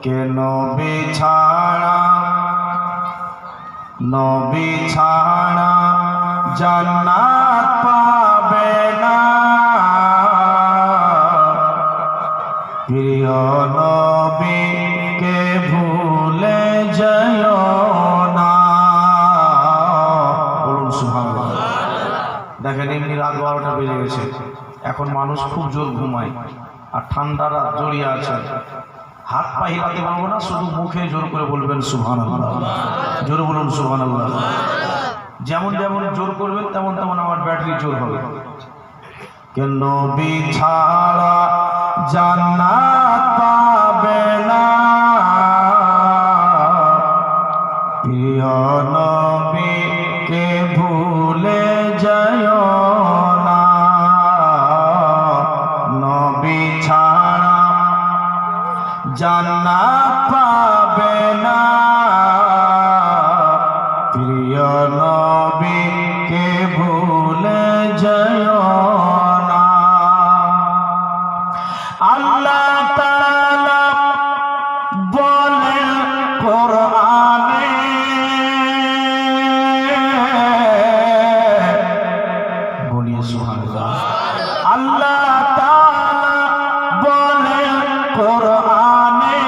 কে নবী ছাড়া জান্নাত পাবে না, প্রিয় নবীকে ভুলে যেও না। বলুন সুবহানাল্লাহ। দেখেন এমনি রাত 12টা বেজে গেছে, এখন মানুষ খুব জোর ঘুমায় আর ঠান্ডা রাত জড়িয়ে আছে। হাত পা হিলাতে পারবো না, শুধু মুখে জোর করে বলবেন সুবহানাল্লাহ। জোরে বলুন সুবহানাল্লাহ। যেমন যেমন জোর করবেন তেমন তেমন আমার ব্যাটারি জোর হবে। কে নবী ছাড়া জান্নাত পাবে না, প্রিয় নবীকে ভুলে যেও না। নবী ছাড়া জান্নাত পাবে না, প্রিয় নবীকে ভুলে যেও না। আল্লাহ তাআলা বলেন কোরআনে, বলিয়ে সুবহানাল্লাহ। আল্লাহ তাআলা বলেন কোরআনে,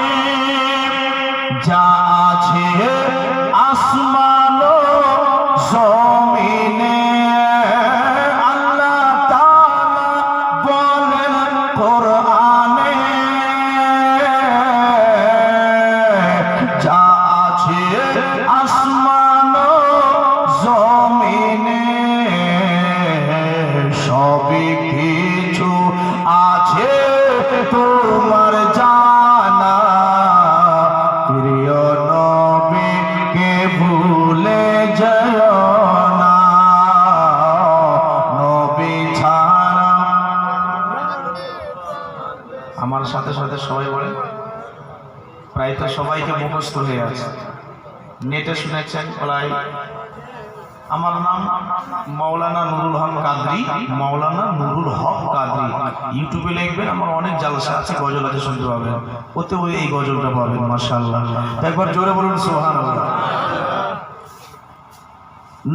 যা আছে আসমান ও জমিনে। আল্লাহ তাআলা বলেন কোরআনে, যা আছে আসমান ও জমিনে, সবই কিছু আছে তোমার জানা, প্রিয় নবীকে ভুলে যেও না। নবী ছাড়া, আমার সাথে সাথে সবাই বলে, প্রায় তো সবাইকে মুখস্থ হয়ে আছে। নেটে শুনেছেন প্রায়, আমার নাম মাওলানা নুরুল হক কাদরি, মাওলানা নুরুল হক কাদরি। ইউটিউবে লিখবেন, আমার অনেক জালসা আছে, গজল আছে, শুনতে পাবেন, ওতে ওই এই গজলটা পাবেন। মাশাআল্লাহ, একবার জোরে বলুন সুবহানাল্লাহ।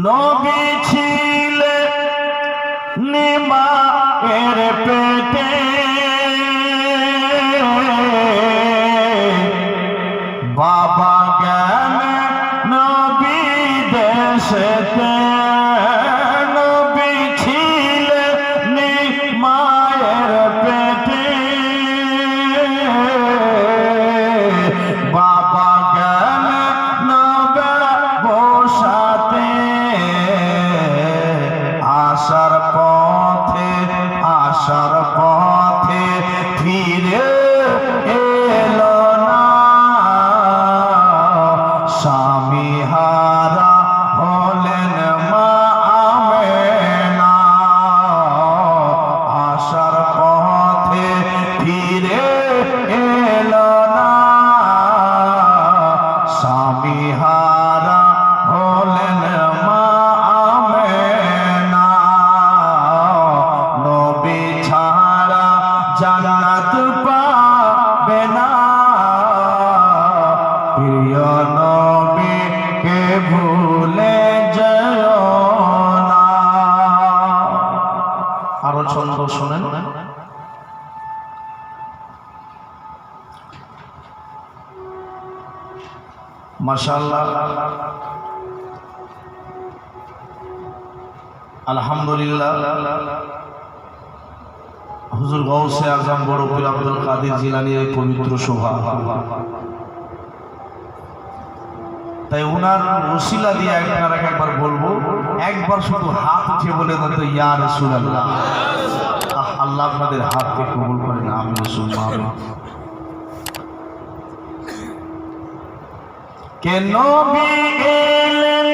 নবী ছিলেন মায়ের পেটে, বাবা জ্ঞান নবী দেশেতে। নবী ছিলেন মায়ের পেটে, বাবা জ্ঞান নবে বসাতে। আসার পথে ফিরে এলো না, স্বামী হারা হলেন মা আমেনা। আসার পথে ফিরে এলো না, স্বামী হারা হলেন মা আমেনা। নবী ছাড়া জান্নাত পাবে না, প্রিয় নবীকে ভুলে যেও না। আরো ছন্দ শোনেন। মাশাআল্লাহ, আলহামদুলিল্লাহ। হুজুর গাউসে আজম বড় পীর আব্দুল কাদের জিলানীর এই পবিত্র শোভা, তাই ওনার ওসিলা দিয়ে একবার বলবো, একবার শুধু হাত উঠে বলে দেন তো ইয়া রাসূলুল্লাহ। আল্লাহ আপনাদের হাতকে কবুল করেন, আমিন সুম্মা আমিন। কে নবী এলেন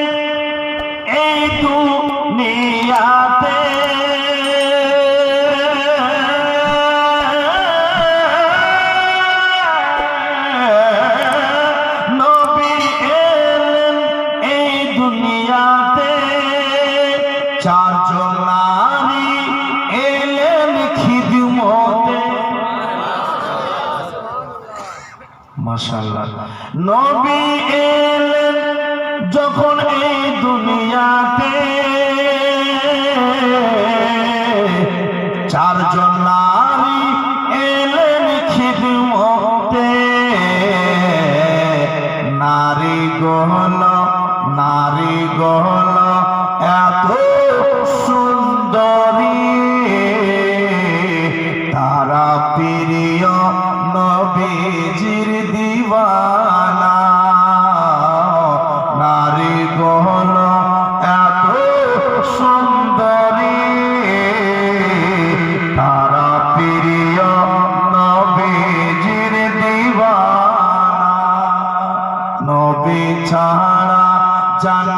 এই দুনিয়াতে, নবী এলেন এই দুনিয়াতে, চারজন নারী এলেন খিদমতে। মাশাআল্লাহ। নবী এলেন যখন এই দুনিয়াতে, চারজন নারী এলেন খিদমতে। নারী গহল এত সুন্দরী, তারা প্রিয় নবীজির দিওয়ানা। নারী গহল এত সুন্দরী, তারা প্রিয় নবীজির দিওয়ানা। নবী ছাড়া জান